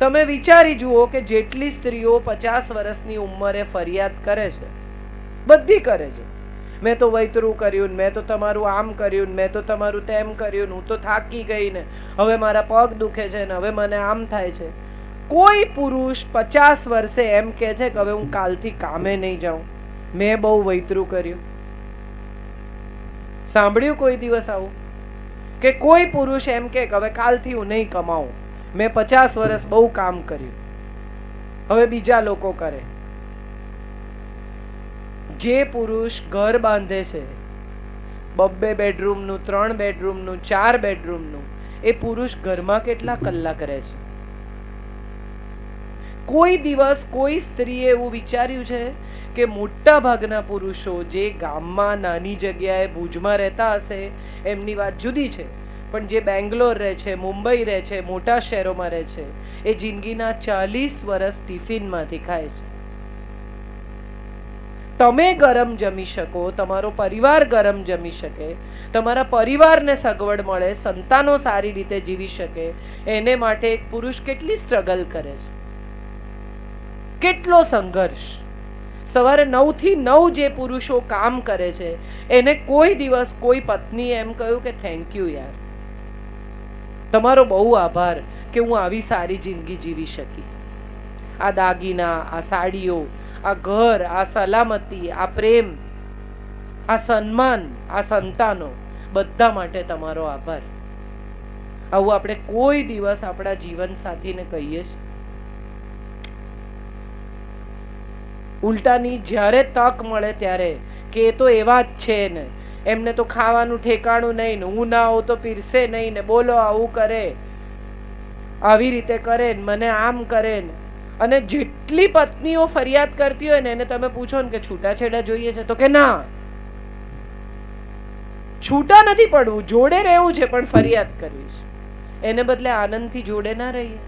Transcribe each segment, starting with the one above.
તમે વિચારી જુઓ કે જેટલી સ્ત્રીઓ 50 વર્ષની ઉંમરે ફરિયાદ કરે છે, બધી કરે છે, મેં તો વૈતરું કર્યું, મેં તો તમારું આમ કર્યું, મેં તો તમારું તેમ કર્યું, હું તો થાકી ગઈ ને, હવે મારા પગ દુખે છે ને, હવે મને આમ થાય છે. કોઈ પુરુષ 50 વર્ષે એમ કહે છે કે હવે હું કાલથી કામે નહીં જાઉં, મેં બહુ વૈતરું કર્યું? સાંભળ્યું કોઈ દિવસ આવું? કે કોઈ પુરુષ એમ કે હવે કાલથી હું નહીં કમાઉં, મેં 50 વર્ષ બહુ કામ કર્યું, હવે બીજા લોકો કરે? જે પુરુષ ઘર બાંધે છે, 2 બેડરૂમનું, 3 બેડરૂમનું, 4 બેડરૂમનું, એ પુરુષ ઘરમાં કેટલા કલાક રહે છે? કોઈ દિવસ કોઈ સ્ત્રીએ એવું વિચાર્યું છે કે મોટા ભાગના પુરુષો જે ગામમાં નાની જગ્યાએ ભુજમાં રહેતા હશે એમની વાત જુદી છે, પણ જે બેંગ્લોર રહે છે, મુંબઈ રહે છે, મોટા શહેરોમાં રહે છે, એ જિંદગીના 40 વર્ષ ટિફિનમાંથી ખાય છે. તમે ગરમ જમી શકો, તમારો પરિવાર ગરમ જમી શકે, તમારા પરિવારને સગવડ મળે, સંતાનો સારી રીતે જીવી શકે, એને માટે એક પુરુષ કેટલી સ્ટ્રગલ કરે છે, કેટલો સંઘર્ષ. સવારે 9 થી 9 જે પુરુષો કામ કરે છે એને કોઈ દિવસ કોઈ પત્ની એમ કહ્યું કે થેન્ક યુ યાર, તમારો બહુ આભાર કે હું આવી સારી જિંદગી જીવી શકી. આ દાગીના, આ સાડીઓ, આ ઘર, આ સલામતી, આ પ્રેમ, આ સન્માન, આ સંતાનો, બધા માટે તમારો આભાર. આવું આપણે કોઈ દિવસ આપણા જીવન સાથીને કહીએ છીએ? ઉલટાની જ્યારે તક મળે ત્યારે કે એ તો એવા જ છે ને, એમને તો ખાવાનું ઠેકાણું નહીં ને, હું ના આવું તો પીરસે નહીં ને, બોલો આવું કરે, આવી રીતે કરે ને, મને આમ કરે ને. અને જેટલી પત્નીઓ ફરિયાદ કરતી હોય ને એને તમે પૂછો ને કે છૂટાછેડા જોઈએ છે, તો કે ના, છૂટા નથી પડવું, જોડે રહેવું છે પણ ફરિયાદ કરવી છે. એને બદલે આનંદથી જોડે ના રહીએ.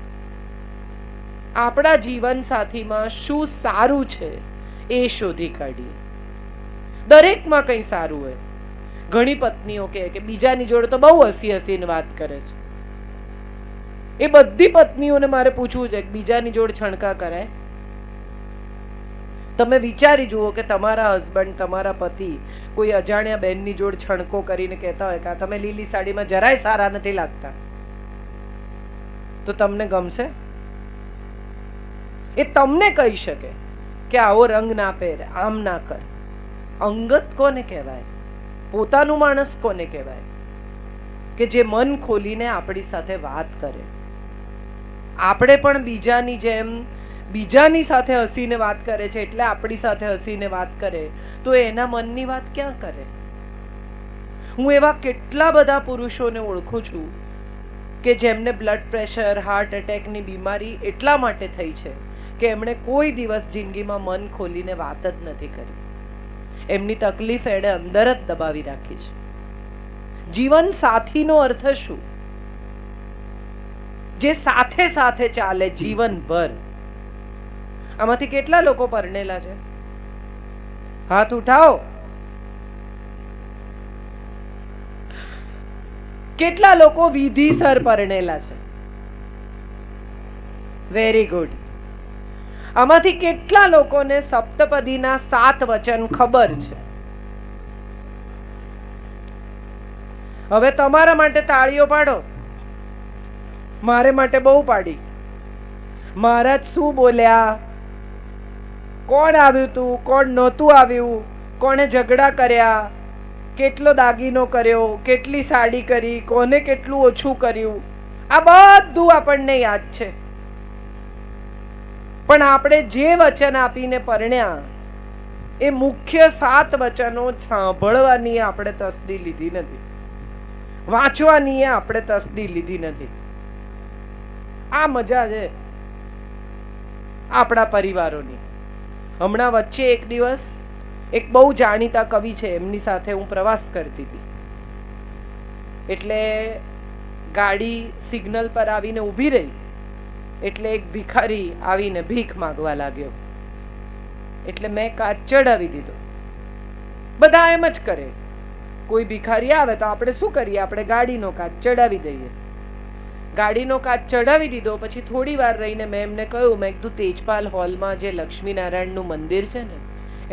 આપણા જીવન સાથીમાં શું સારું છે એ શોધી કાઢીએ. દરેકમાં કંઈ સારું હોય. ઘણી પત્નીઓ કહે કે બીજાની જોડે તો બહુ હસી હસીને વાત કરે છે. એ બધી પત્નીઓને મારે પૂછવું છે કે બીજાની જોડે છણકા કરાય? તમે વિચારી જુઓ કે તમારા હસબન્ડ, તમારા પતિ કોઈ અજાણ્યા બહેનની જોડે છણકો કરીને કહેતા હોય કે તમે લીલી સાડીમાં જરાય સારા નથી લાગતા, તો તમને ગમશે? એ તમને કહી શકે કે આવો રંગ ના પહેર, આમ ના કર. અંગત કોને કહેવાય? પોતાનું માણસ કોને કહેવાય? કે જે મન ખોલીને આપણી સાથે વાત કરે. આપણે પણ બીજાની જેમ બીજાની સાથે હસીને વાત કરે છે એટલે આપણી સાથે હસીને વાત કરે, તો એના મનની વાત ક્યાં કરે? હું એવા કેટલા બધા પુરુષોને ઓળખું છું કે જેમને બ્લડ પ્રેશર, હાર્ટ એટેકની બીમારી એટલા માટે થઈ છે કે એમણે કોઈ દિવસ જિંદગીમાં મન ખોલીને વાત જ નથી કરી. એમની તકલીફ એણે અંદર જ દબાવી રાખી છે. જીવન સાથીનો અર્થ શું? જે સાથે સાથે ચાલે જીવનભર. આમાંથી કેટલા લોકો પરણેલા છે? હાથ ઉઠાવો. કેટલા લોકો વિધિસર પરણેલા છે? Very good. આમાંથી કેટલા લોકોને સપ્તપદીના 7 વચન ખબર છે? હવે તમારા માટે તાળીઓ પાડો. મારે માટે બહુ પાડી. મહારાજ શું બોલ્યા, કોણ આવ્યું તું, કોણ નહોતું આવ્યું, કોણે ઝઘડા કર્યા, કેટલો દાગીનો કર્યો, કેટલી સાડી કરી, કોને કેટલું ઓછું કર્યું, આ બધું આપણને યાદ છે. પણ આપણે જે વચન આપીને પરણ્યા એ મુખ્ય 7 વચનો સાંભળવાની આપણે તસ્દી લીધી નથી, વાંચવાની આપણે તસ્દી લીધી નથી. આ મજા છે આપણા પરિવારોની. હમણાં વચ્ચે એક દિવસ એક બહુ જાણીતા કવિ છે, એમની સાથે હું પ્રવાસ કરતી હતી. એટલે ગાડી સિગ્નલ પર આવીને ઊભી રહી એટલે એક ભિખારી આવીને ભીખ માંગવા લાગ્યો. એટલે મેં કાચ ચડાવી દીધો. બધા એમ જ કરે, કોઈ ભિખારી આવે તો આપણે શું કરીએ, આપણે ગાડીનો કાચ ચડાવી દઈએ. ગાડીનો કાચ ચડાવી દીધો. પછી થોડી વાર રહીને મેં એમને કહ્યું, મેં કીધું તેજપાલ હોલમાં જે લક્ષ્મીનારાયણનું મંદિર છે ને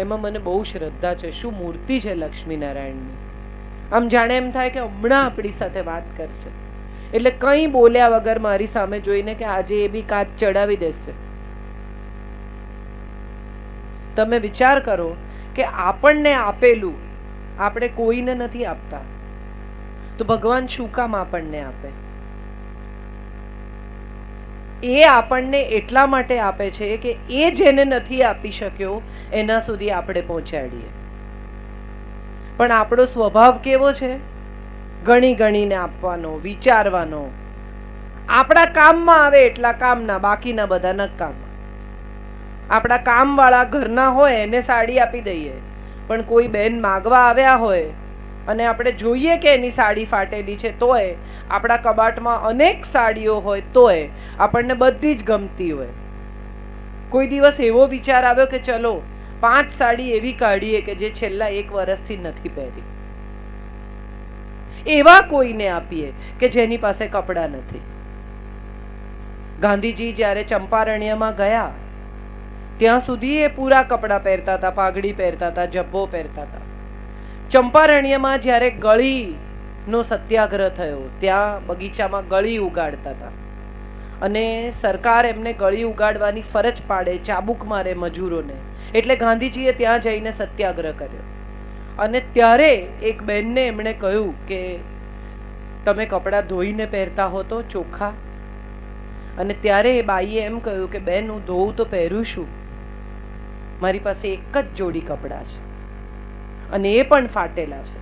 એમાં મને બહુ શ્રદ્ધા છે, શું મૂર્તિ છે લક્ષ્મીનારાયણની. આમ જાણે એમ થાય કે હમણાં આપણી સાથે વાત કરશે. એટલે કંઈ બોલ્યા વગર મારી સામે જોઈને કે આજે એ બી કાચ ચડાવી દેશે. તમે વિચાર કરો કે આપણને આપેલું આપણે કોઈને નથી આપતા, તો ભગવાન શું કામ આપણને આપે? એ આપણને એટલા માટે આપે છે કે એ જેને નથી આપી શક્યો એના સુધી આપણે પહોંચાડીએ. પણ આપણો સ્વભાવ કેવો છે? ગણી ગણીને આપવાનો, વિચારવાનો. આપણા કામમાં આવે એટલા કામના, બાકીના બધા નકામા. આપણા કામવાળા ઘરના હોય એને સાડી આપી દઈએ, પણ કોઈ બેન માગવા આવ્યા હોય અને આપણે જોઈએ કે એની સાડી ફાટેલી છે તોય, આપણા કબાટમાં અનેક સાડીઓ હોય તોય આપણને બધી જ ગમતી હોય. કોઈ દિવસ એવો વિચાર આવ્યો કે ચલો 5 સાડી એવી કાઢીએ કે જે છેલ્લા 1 વર્ષથી નથી પહેરી, એવા કોઈને આપીએ કે જેની પાસે કપડાં નથી. ગાંધીજી જ્યારે ચંપારણ્યમાં ગયા ત્યાં સુધી એ પૂરા કપડાં પહેરતા હતા, પાઘડી પહેરતા હતા, જબ્બો પહેરતા હતા. ચંપારણ્યમાં જ્યારે ગળીનો સત્યાગ્રહ થયો ત્યાં બગીચામાં ગળી ઉગાડતા હતા અને સરકાર એમને ગળી ઉગાડવાની ફરજ પાડે, ચાબુક મારે મજૂરોને. એટલે ગાંધીજીએ ત્યાં જઈને સત્યાગ્રહ કર્યો. અને ત્યારે એક બેનને એમણે કહ્યું કે તમે કપડાં ધોઈને પહેરતા હો તો ચોખ્ખા. અને ત્યારે એ બાઈએ એમ કહ્યું કે બેન, હું ધોઉં તો પહેરું છું, મારી પાસે એક જ જોડી કપડાં છે અને એ પણ ફાટેલા છે.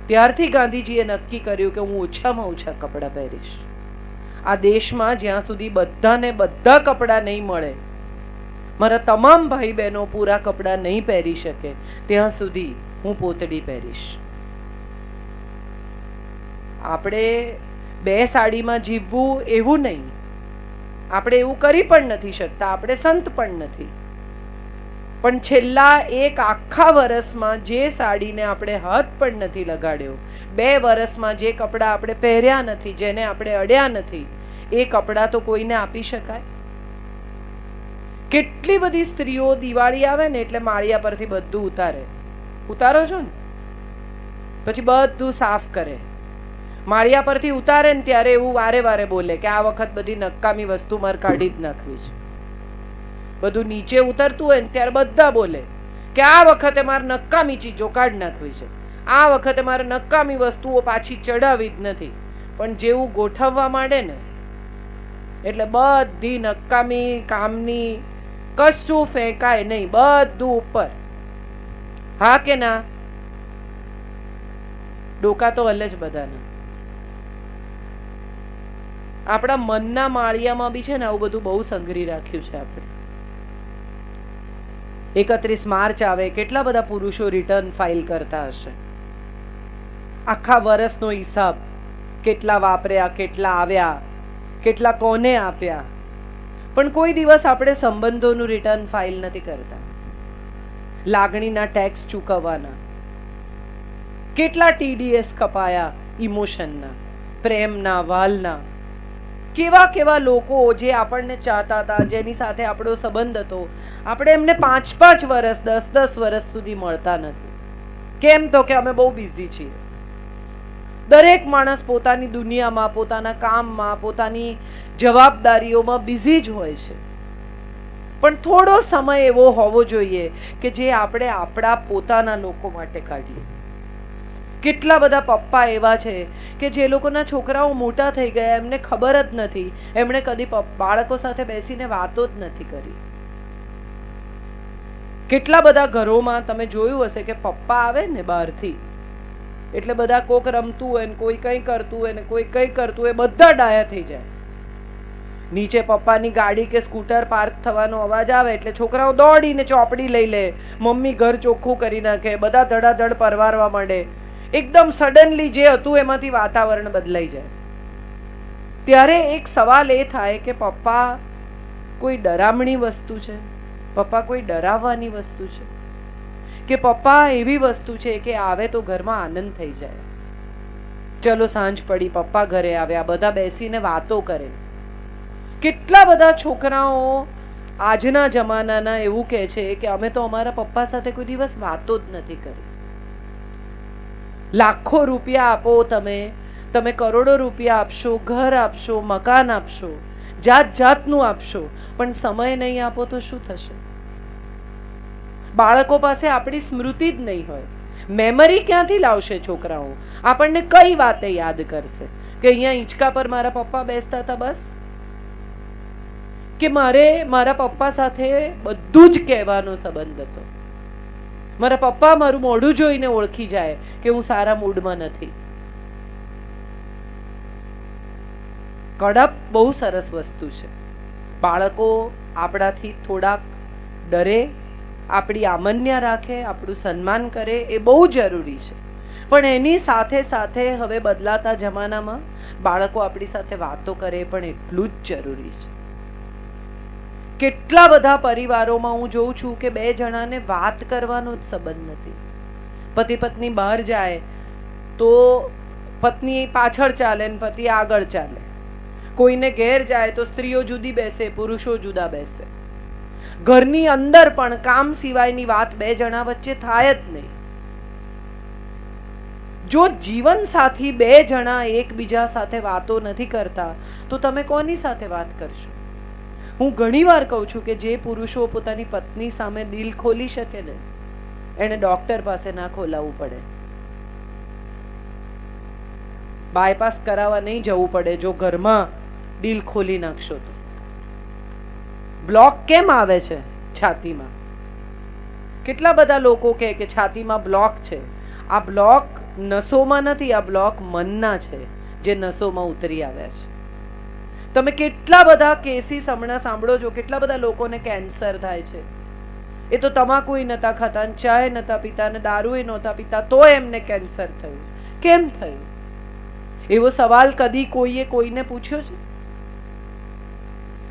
ત્યારથી ગાંધીજીએ નક્કી કર્યું કે હું ઓછામાં ઓછા કપડાં પહેરીશ. આ દેશમાં જ્યાં સુધી બધાને બધા કપડાં નહીં મળે, મારા તમામ ભાઈ બહેનો પૂરા કપડાં નહીં પહેરી શકે, ત્યાં સુધી હું પોતડી પહેરીશ. આપણે 2 સાડીમાં જીવવું એવું નહીં. આપણે એવું કરી પણ નથી શકતા, આપણે સંત પણ નથી. પણ છેલ્લા 1 આખા વર્ષમાં જે સાડીને આપણે હાથ પણ નથી લગાડ્યો, 2 વર્ષમાં જે કપડાં આપણે પહેર્યા નથી, જેને આપણે અડ્યા નથી, એ કપડાં તો કોઈને આપી શકાય? કેટલી બધી સ્ત્રીઓ દિવાળી આવે ને એટલે માળિયા પરથી બધું ઉતારો છો ને, પછી બધું સાફ કરે. માળિયા પરથી ઉતારે ને ત્યારે એવું વારે વારે બોલે કે આ વખત બધી નકામી વસ્તુ મારે કાઢી જ નાખવી છે. બધું નીચે ઉતરતું હોય ને ત્યારે બધા બોલે કે આ વખતે મારે નકામી ચીજો કાઢી નાખવી છે, આ વખતે મારે નકામી વસ્તુઓ પાછી ચડાવી જ નથી. પણ જેવું ગોઠવવા માંડે ને એટલે બધી નકામી કામની કશું ફેંકાય નહીં, બધું ઉપર. હા કે ના? ડોકા તો હલે જ બધાના. આપણા મનના માળિયામાં બી છે ને આવું બધું બહુ સંઘરી રાખ્યું છે આપણે. 31 માર્ચ આવે, કેટલા બધા પુરુષો રિટર્ન ફાઇલ કરતા હશે. આખા વર્ષનો હિસાબ, કેટલા વાપર્યા, કેટલા આવ્યા, કેટલા કોને આપ્યા. પણ કોઈ દિવસ આપણે સંબંધોનું રિટર્ન ફાઇલ નથી કરતા. લાગણીના ટેક્સ ચૂકવવાના, કેટલા TDS કપાયા, ઇમોશનના, પ્રેમના, વાલના. કેવા કેવા લોકો જે આપણને ચાહતા હતા, જેની સાથે આપણો સંબંધ હતો, આપણે એમને 5-5 વર્ષ, 10-10 વર્ષ સુધી મળતા નથી. કેમ? તો કે અમે બહુ બિઝી છીએ. દરેક માણસ પોતાની દુનિયામાં, પોતાના કામમાં, પોતાની જવાબદારીઓમાં બિઝી જ હોય છે. પણ થોડો સમય એવો હોવો જોઈએ કે જે આપણે આપણા પોતાના લોકો માટે કાઢીએ. કેટલા બધા પપ્પા એવા છે કે જે લોકોના છોકરાઓ મોટા થઈ ગયા, એમને ખબર જ નથી, એમણે કદી બાળકો સાથે બેસીને વાતો જ નથી કરી. કેટલા બધા ઘરોમાં તમે જોયું હશે કે પપ્પા આવે ને બહારથી એટલે બધા કોક રમતું હોય ને કોઈ કંઈ કરતું હોય ને કોઈ કંઈ કરતું હોય, બધા ડાયા થઈ જાય. નીચે પપ્પાની ગાડી કે સ્કૂટર પાર્ક થવાનો અવાજ આવે એટલે છોકરાઓ દોડીને ચોપડી લઈ લે, મમ્મી ઘર ચોખ્ખું કરી નાખે, બધા ધડાધડ પરવારવા માંડે. એકદમ સડનલી જે હતું એમાંથી વાતાવરણ બદલાઈ જાય. ત્યારે એક સવાલ એ થાય કે પપ્પા કોઈ ડરામણી વસ્તુ છે? પપ્પા કોઈ ડરાવવાની વસ્તુ છે? કે પપ્પા એવી વસ્તુ છે કે આવે તો ઘરમાં આનંદ થઈ જાય? ચલો સાંજ પડી, પપ્પા ઘરે આવ્યા, બધા બેસીને વાતો કરે. કેટલા બધા છોકરાઓ આજના જમાનાના એવું કહે છે કે અમે તો અમારા પપ્પા સાથે કોઈ દિવસ વાતો જ નથી કરી. લાખો રૂપિયા આપો, તમે કરોડો રૂપિયા આપશો, ઘર આપશો, મકાન આપશો, જાત જાતનું આપશો, પણ સમય નહીં આપો તો શું થશે? બાળકો પાસે આપણી સ્મૃતિ જ નહીં હોય. મેમરી ક્યાંથી લાવશે છોકરાઓ? આપણને કઈ વાતે યાદ કરશે કે અહીંયા હિંચકા પર મારા પપ્પા બેસતા હતા બસ? કે મારે મારા પપ્પા સાથે બધું જ કહેવાનો સંબંધ હતો. મારા પપ્પા મારું મોઢું જોઈને ઓળખી જાય કે હું સારા મૂડમાં નથી. કડપ બહુ સરસ વસ્તુ છે. બાળકો આપણાથી થોડાક ડરે, આપણી આમન્ય રાખે, આપણું સન્માન કરે, એ બહુ જરૂરી છે. પણ એની સાથે સાથે હવે બદલાતા જમાનામાં બાળકો આપણી સાથે વાતો કરે પણ એટલું જ જરૂરી છે. કેટલા બધા પરિવારોમાં હું જોઉં છું કે બે જણાને વાત કરવાનો જ સંબંધ નથી. પતિ પત્ની બહાર જાય તો પત્ની પાછળ ચાલે ને પતિ આગળ ચાલે. કોઈને ઘેર જાય તો સ્ત્રીઓ જુદી બેસે, પુરુષો જુદા બેસે. ઘરની અંદર પણ કામ સિવાયની વાત બે જણા વચ્ચે થાય જ નહીં. જો જીવન સાથી બે જણા એકબીજા સાથે વાતો નથી કરતા તો તમે કોની સાથે વાત કરશો? હું ઘણી વાર કહું છું કે જે પુરુષો પોતાની પત્ની સામે દિલ ખોલી શકે ને, એને ડોક્ટર પાસે ના ખોલાવવું પડે, બાયપાસ કરાવવા નહીં જવું પડે. જો ઘરમાં દિલ ખોલી નાખશો તો. બ્લોક કેમ આવે છે છાતીમાં? કેટલા બધા લોકો કહે કે છાતીમાં બ્લોક છે. આ બ્લોક નસોમાં નથી, આ બ્લોક મનના છે જે નસોમાં ઉતરી આવ્યા છે. તમે કેટલા બધા કેસીસ હમણાં સાંભળો છો, કેટલા બધા લોકોને કેન્સર થાય છે. એ તો તમાકુય નતા ખાતા, ચાય નતા પીતા, ને દારૂય નહોતા પીતા, તો એમને કેન્સર થયું. કેમ થયું? એવો સવાલ કદી કોઈએ કોઈને પૂછ્યો છે?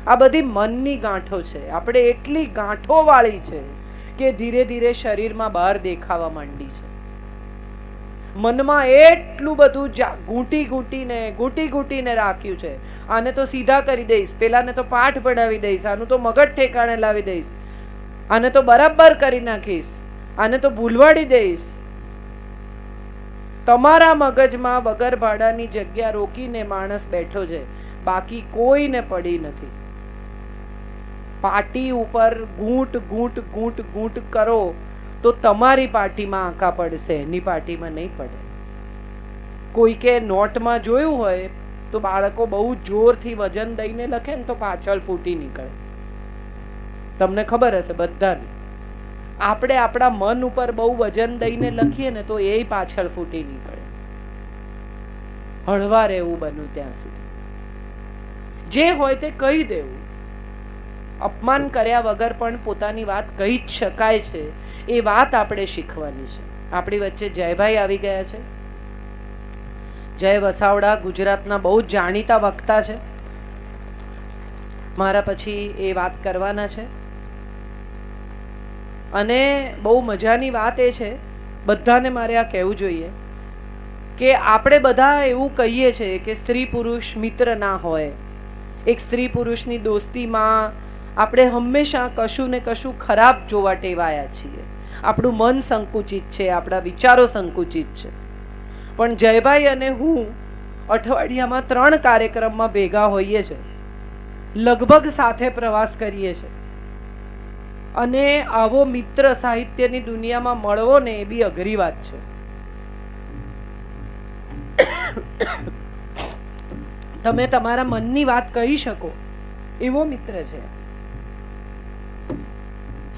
આ બધી મનની ગાંઠો છે. આપણે એટલી ગાંઠો વાળી છે કે ધીરે ધીરે શરીરમાં બહાર દેખાવા માંડી છે. મનમાં એટલું બધું ઘૂંટી ઘૂંટીને રાખ્યું છે. આને તો સીધા કરી દઈશ, પેલાને તો પાઠ પડાવી દઈશ, આનું તો મગજ ઠેકાણે લાવી દઈશ, આને તો બરાબર કરી નાખીશ, આને તો ભૂલવાડી દઈશ. તમારા મગજમાં વગર ભાડાની જગ્યા રોકીને માણસ બેઠો છે, બાકી કોઈને પડી નથી. પાટી ઉપર ઘૂંટ ઘૂંટ ઘૂંટ ઘૂંટ કરો તો તમારી પાટીમાં આંકા પડશે, એની પાટીમાં નહીં પડે. કોઈકે નોટમાં જોયું હોય તો બાળકો બહુ જોરથી વજન દઈને લખે ને તો પાછળ ફૂટી નીકળે. તમને ખબર હશે બધાને. આપણે આપણા મન ઉપર બહુ વજન દઈને લખીએ ને તો એ પાછળ ફૂટી નીકળે. હળવા રહેવું બન્યું ત્યાં સુધી. જે હોય તે કહી દેવું. અપમાન કર્યા વગર પણ પોતાની વાત કહી જ શકાય છે, એ વાત આપણે શીખવાની છે. આપણી વચ્ચે જયભાઈ આવી ગયા છે. જય વસાવડા ગુજરાતના બહુ જ જાણીતા વક્તા છે. મારા પછી એ વાત કરવાના છે. અને બહુ મજાની વાત એ છે, બધાને મારે આ કહેવું જોઈએ કે આપણે બધા એવું કહીએ છીએ કે સ્ત્રી પુરુષ મિત્ર ના હોય. એક સ્ત્રી પુરુષની દોસ્તીમાં આપણે હંમેશા કશું ને કશું ખરાબ જોવા ટેવાયા છીએ. આપણું મન સંકુચિત છે, આપણા વિચારો સંકુચિત છે. પણ જયભાઈ અને હું અઠવાડિયામાં 3 કાર્યક્રમમાં ભેગા હોઈએ છીએ, લગભગ સાથે પ્રવાસ કરીએ છીએ. અને આવો મિત્ર સાહિત્યની દુનિયામાં મળવો ને એ બી અઘરી વાત છે. તમે તમારા મનની વાત કહી શકો એવો મિત્ર છે.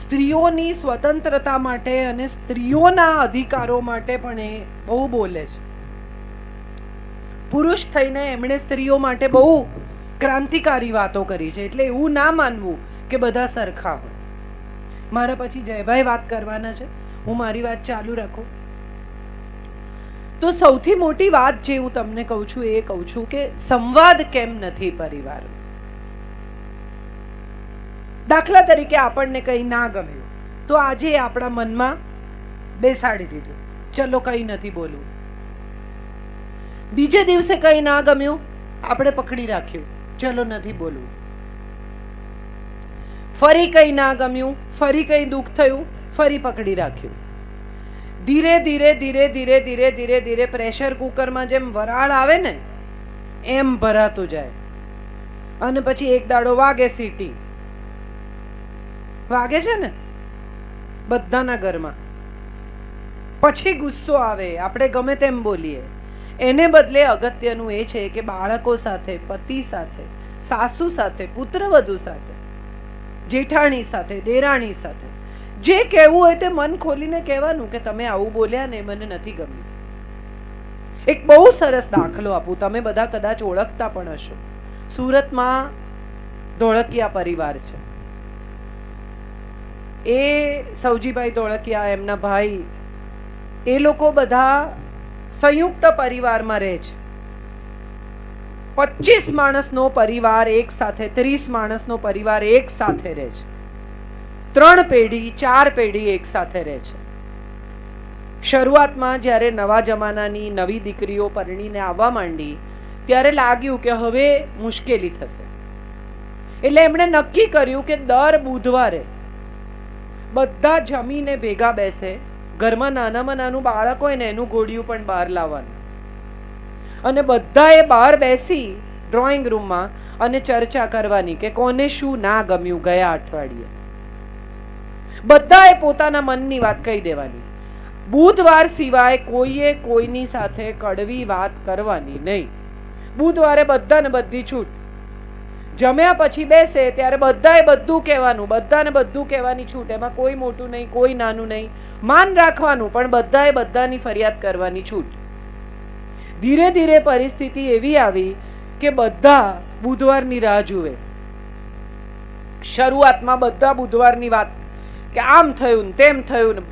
સ્ત્રીઓની સ્વતંત્રતા માટે અને સ્ત્રીઓના અધિકારો માટે પણ એ બહુ બોલે છે. પુરુષ થઈને એમણે સ્ત્રીઓ માટે બહુ ક્રાંતિકારી વાતો કરી છે. એટલે એવું ના માનવું કે બધા સરખા હોય. મારા પછી જયભાઈ વાત કરવાના છે, હું મારી વાત ચાલુ રાખું. તો સૌથી મોટી વાત જે હું તમને કહું છું એ કહું છું કે સંવાદ કેમ નથી પરિવાર. દાખલા તરીકે આપણને કંઈ ના ગમ્યું તો આજે આપણા મનમાં બેસાડી દીધું, ચલો કંઈ નથી બોલવું. બીજે દિવસે કંઈ ના ગમ્યું, આપણે પકડી રાખ્યું, ચલો નથી બોલવું. ફરી કંઈ ના ગમ્યું, ફરી કંઈ દુઃખ થયું, ફરી પકડી રાખ્યું. ધીરે ધીરે ધીરે ધીરે ધીરે ધીરે ધીરે પ્રેશર કુકરમાં જેમ વરાળ આવે ને એમ ભરાતું જાય. અને પછી એક દાડો વાગે, સીટી વાગે છે ને બધાના ઘરમાં. પછી ગુસ્સો આવે, આપણે ગમે તેમ બોલીએ. એને બદલે અગત્યનું એ છે કે બાળકો સાથે, પતિ સાથે, સાસુ સાથે, પુત્રવધુ સાથે, જેઠાણી સાથે, દેરાણી સાથે જે કહેવું હોય તે મન ખોલીને કહેવાનું કે તમે આવું બોલ્યા ને મને નથી ગમ્યું. એક બહુ સરસ દાખલો આપું, તમે બધા કદાચ ઓળખતા પણ હશો. સુરતમાં ધોળકિયા પરિવાર છે. એ સૌજીભાઈ ધોળકિયા, એમના ભાઈ, એ લોકો બધા સંયુક્ત પરિવારમાં રહે છે. 25 માણસનો પરિવાર એક સાથે, 30 માણસનો પરિવાર એક સાથે રહે છે. 3 પેઢી 4 પેઢી એક સાથે રહે છે. શરૂઆતમાં જ્યારે નવા જમાનાની નવી દીકરીઓ પરણીને આવવા માંડી ત્યારે લાગ્યું કે હવે મુશ્કેલી થશે. એટલે એમણે નક્કી કર્યું કે દર બુધવારે બધા જમીને ભેગા બેસે. ઘરમાં નાનામાં નાનું બાળક હોય ને એનું ઘોડિયું પણ બહાર લાવવાનું, અને બધાએ બહાર બેસી ડ્રોઈંગ રૂમમાં અને ચર્ચા કરવાની કે કોને શું ના ગમ્યું ગયા અઠવાડિયે. બધાએ પોતાના મનની વાત કહી દેવાની. બુધવાર સિવાય કોઈએ કોઈની સાથે કડવી વાત કરવાની નહીં. બુધવારે બધાને બધી છૂટ. જમ્યા પછી બેસે ત્યારે બધાએ બધું કહેવાનું, બધાને બધું કહેવાની છૂટ. એમાં કોઈ મોટું નહીં, કોઈ નાનું નહીં. માન રાખવાનું, પણ બધાએ બધાની ફરિયાદ કરવાની છૂટ. ધીરે ધીરે પરિસ્થિતિ એવી આવી કે બધા બુધવારની રાહ જુએ. શરૂઆતમાં બધા બુધવારની વાત કે આમ થયું ને તેમ થયું ને.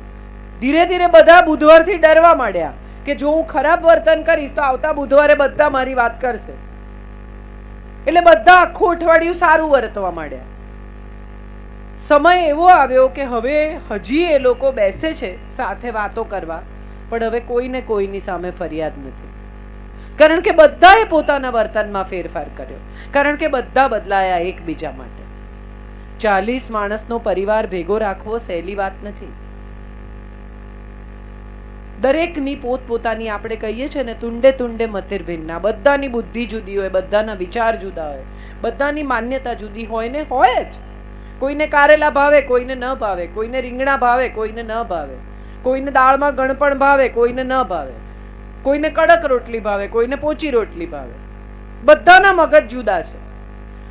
ધીરે ધીરે બધા બુધવારથી ડરવા માંડ્યા કે જો હું ખરાબ વર્તન કરીશ તો આવતા બુધવારે બધા મારી વાત કરશે. એટલે બધા આખું અઠવાડિયું સારું વર્તવા માંડ્યા. સમય એવો આવ્યો કે હવે હજી એ લોકો બેસે છે સાથે વાતો કરવા, પણ હવે કોઈને કોઈની સામે ફરિયાદ નથી. કારણ કે બધાએ પોતાના વર્તનમાં ફેરફાર કર્યો, કારણ કે બધા બદલાયા એકબીજા માટે. 40 માણસનો પરિવાર ભેગો રાખવો સહેલી વાત નથી. દરેકની પોતપોતાની, આપણે કહીએ છીએ ને, તુંડે તુંડે મતિર ભિન્ના. બધાની બુદ્ધિ જુદી હોય, બધાના વિચાર જુદા હોય, બધાની માન્યતા જુદી હોય ને હોય જ. કોઈને કારેલા ભાવે, કોઈને ન ભાવે, કોઈને રીંગણા ભાવે, કોઈને ન ભાવે, કોઈને દાળમાં ગણપણ ભાવે, કોઈને ન ભાવે, કોઈને કડક રોટલી ભાવે, કોઈને પોચી રોટલી ભાવે. બધાના મગજ જુદા છે,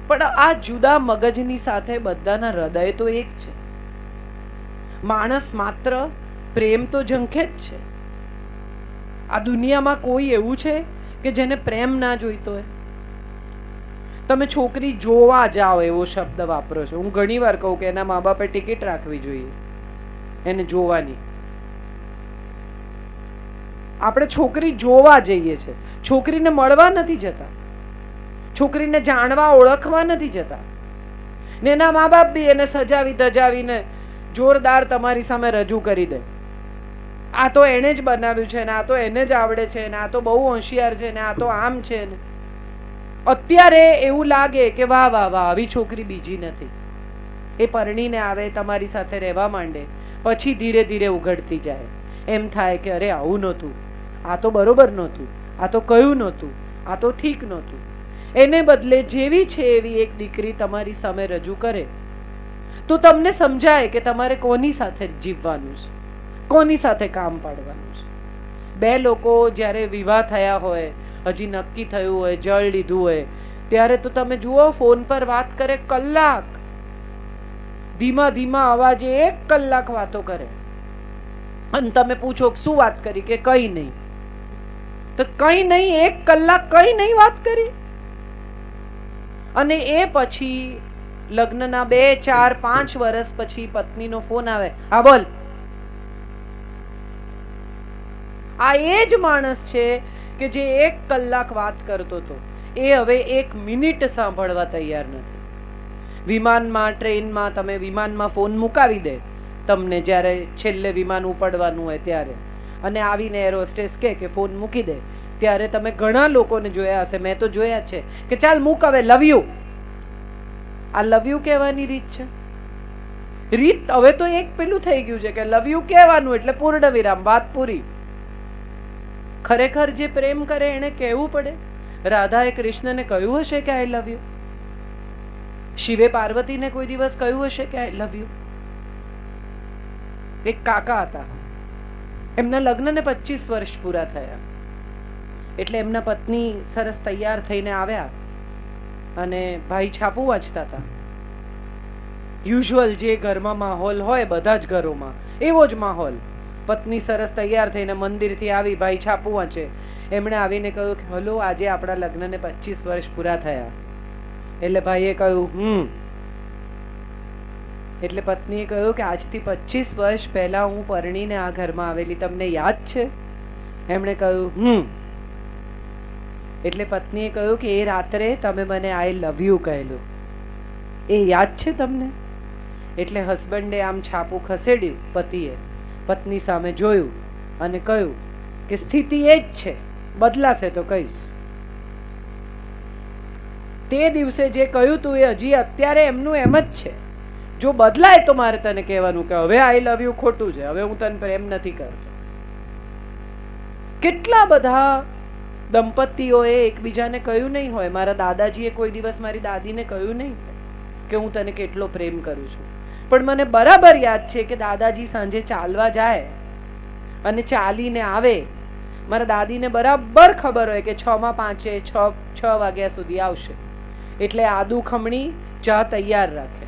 પણ આ જુદા મગજની સાથે બધાના હૃદય તો એક છે. માણસ માત્ર પ્રેમ તો ઝંખે જ છે. આ દુનિયામાં કોઈ એવું છે કે જેને પ્રેમ ના જોઈતો હોય? તમે છોકરી જોવા જાઓ એવો શબ્દ વાપરો છો. હું ઘણી વાર કહું કે એના મા બાપે ટિકિટ રાખવી જોઈએ એને જોવાની. આપણે છોકરી જોવા જઈએ છે, છોકરીને મળવા નથી જતા, છોકરીને જાણવા ઓળખવા નથી જતા. ને એના મા બાપ બી એને સજાવી ધજાવીને જોરદાર તમારી સામે રજૂ કરી દે. આ તો એને જ બનાવ્યું છે ને, આ તો એને જ આવડે છે ને, આ તો બહુ હોશિયાર છે ને, આ તો આમ છે ને. અત્યારે એવું લાગે કે વાહ વાહ વાહ, આવી છોકરી બીજી નથી. એ પરણીને આવે, તમારી સાથે રહેવા માંડે, પછી ધીરે ધીરે ઉઘડતી જાય. એમ થાય કે અરે આવું નહોતું, આ તો બરોબર નહોતું, આ તો કયું નહોતું, આ તો ઠીક નહોતું. એને બદલે જેવી છે એવી એક દીકરી તમારી સામે રજૂ કરે તો તમને સમજાય કે તમારે કોની સાથે જીવવાનું છે, કોની સાથે કામ પાડવાનું છે. 2 લોકો જ્યારે વિવાહ થયા હોય, હજી નક્કી થયું હોય, જળ લીધું હોય, ત્યારે તો તમે જુઓ ફોન પર વાત કરે કલાક, ધીમા ધીમા અવાજે 1 કલાક વાતો કરે. અને તમે પૂછો શું વાત કરી કે કઈ નહીં, તો કઈ નહીં, 1 કલાક કઈ નહીં વાત કરી. અને એ પછી લગ્નના 2, 4, 5 વર્ષ પછી પત્નીનો ફોન આવે, હા બોલ. આ એ જ માણસ છે કે જે 1 કલાક વાત કરતો હતો, એ હવે 1 મિનિટ સાંભળવા તૈયાર નથી. વિમાનમાં, ટ્રેનમાં, તમે વિમાનમાં ફોન મુકાવી દે તમને જ્યારે છેલ્લે વિમાન ઉપડવાનું હોય ત્યારે, અને આવીને એર હોસ્ટેસ કે ફોન મૂકી દે, ત્યારે તમે ઘણા લોકોને જોયા હશે, મેં તો જોયા છે કે ચાલ મૂક હવે, લવ યુ. આ લવ યુ કહેવાની રીત છે? રીત હવે તો એક પેલું થઈ ગયું છે કે લવ યુ કહેવાનું એટલે પૂર્ણ વિરામ, વાત પૂરી. ખરેખર જે પ્રેમ કરે એને કહેવું પડે. રાધાએ કૃષ્ણને કહ્યું હશે કે આઈ લવ યુ? શિવે પાર્વતીને કોઈ દિવસ કહ્યું હશે કે આઈ લવ યુ? એક કાકા હતા, એમના લગ્નને 25 વર્ષ પૂરા થયા. એટલે એમના પત્ની સરસ તૈયાર થઈને આવ્યા અને ભાઈ છાપું વાંચતા હતા. યુઝ્યુઅલ જે ઘરમાં માહોલ હોય, બધા જ ઘરોમાં એવો જ માહોલ. પત્ની સરસ તૈયાર થઈને મંદિરથી આવી, ભાઈ છાપું વાંચે. એમણે આવીને કહ્યું કે હલો, આજે આપણા લગ્નને 25 વર્ષ પૂરા થયા. એટલે ભાઈએ કહ્યું એટલે પત્નીએ કહ્યું કે આજથી 25 વર્ષ પહેલા હું પરણીને આ ઘરમાં આવેલી, તમને યાદ છે? એમણે કહ્યું એટલે પત્નીએ કહ્યું કે એ રાત્રે તમે મને આઈ લવ યુ કહેલું, એ યાદ છે તમને? એટલે હસબન્ડે આમ છાપું ખસેડ્યું, પતિએ પત્ની સામે જોયું અને કહ્યું કે સ્થિતિ એ જ છે, બદલાશે તો કહીશ. તે દિવસે જે કહ્યું તું એ હજી અત્યારે એમનું એમ જ છે. જો બદલાય તો મારે તને કહેવાનું કે હવે આઈ લવ યુ ખોટું છે, હવે હું તને પ્રેમ નથી કરતો. કેટલા બધા દંપતીઓએ એકબીજાને કહ્યું નહીં હોય. મારા દાદાજીએ કોઈ દિવસ મારી દાદીને કહ્યું નહીં કે હું તને કેટલો પ્રેમ કરું છું. પણ મને બરાબર યાદ છે કે દાદાજી સાંજે ચાલવા જાય અને ચાલીને આવે, મારા દાદીને બરાબર ખબર હોય કે 6:05 6 વાગ્યા સુધી આવશે. એટલે આદુ ખમણી ચા તૈયાર રાખે.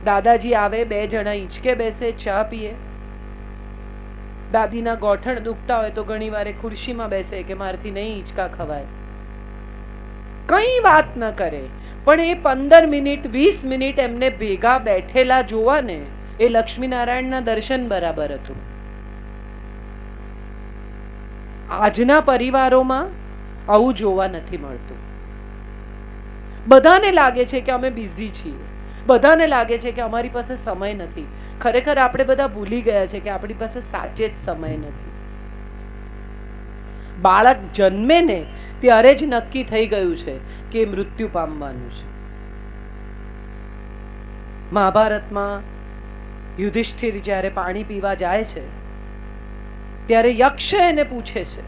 દાદાજી આવે, 2 જણા ઈંચકે બેસે, ચા પીએ. દાદીના ગોઠણ દુખતા હોય તો ઘણી વાર ખુરશીમાં બેસે કે મારથી નહીં હિંચકા ખવાય. કઈ વાત ન કરે, પણ એ 15 મિનિટ 20 મિનિટ એમને ભેગા બેઠેલા જોવા ને, એ લક્ષ્મીનારાયણના દર્શન બરાબર હતું. આજના પરિવારોમાં આવું જોવા નથી મળતું. બધાને લાગે છે કે અમે બિઝી છીએ, બધાને લાગે છે કે અમારી પાસે સમય નથી. ખરેખર આપણે બધા ભૂલી ગયા છે કે આપણી પાસે સાચે જ સમય નથી. બાળક જન્મે ને ત્યારે જ નક્કી થઈ ગયું છે કે મૃત્યુ પામવાનું છે. મહાભારતમાં યુધિષ્ઠિર જ્યારે પાણી પીવા જાય છે ત્યારે યક્ષ એને પૂછે છે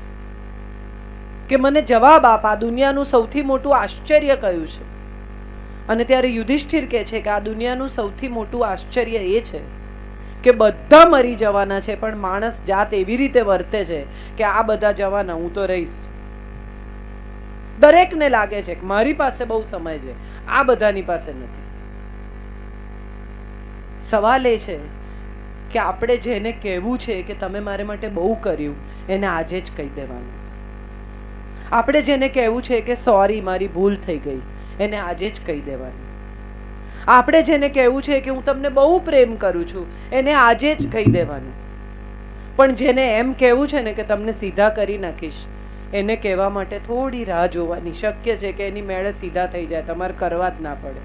કે મને જવાબ આપ, આ દુનિયાનું સૌથી મોટું આશ્ચર્ય કયું છે? અને ત્યારે યુધિષ્ઠિર કહે છે કે આ દુનિયાનું સૌથી મોટું આશ્ચર્ય એ છે કે બધા મરી જવાના છે, પણ માણસ જાત એવી રીતે વર્તે છે કે આ બધા જવાના, હું તો રહીશ. દરેકને લાગે છે કે મારી પાસે બહુ સમય છે, આ બધાની પાસે નથી. સવાલ એ છે કે આપણે જેને કહેવું છે કે તમે મારે માટે બહુ કર્યું, એને આજે જ કહી દેવાનું. આપણે જેને કહેવું છે કે સોરી મારી ભૂલ થઈ ગઈ, એને આજે જ કહી દેવાનું. આપણે જેને કહેવું છે કે હું તમને બહુ પ્રેમ કરું છું, એને આજે જ કહી દેવાનું. પણ જેને એમ કહેવું છે ને કે તમને સીધા કરી નાખીશ, એને કહેવા માટે થોડી રાહ જોવાની. શક્ય છે કે એની મેળે સીધા થઈ જાય, તમારે કરવા જ ના પડે.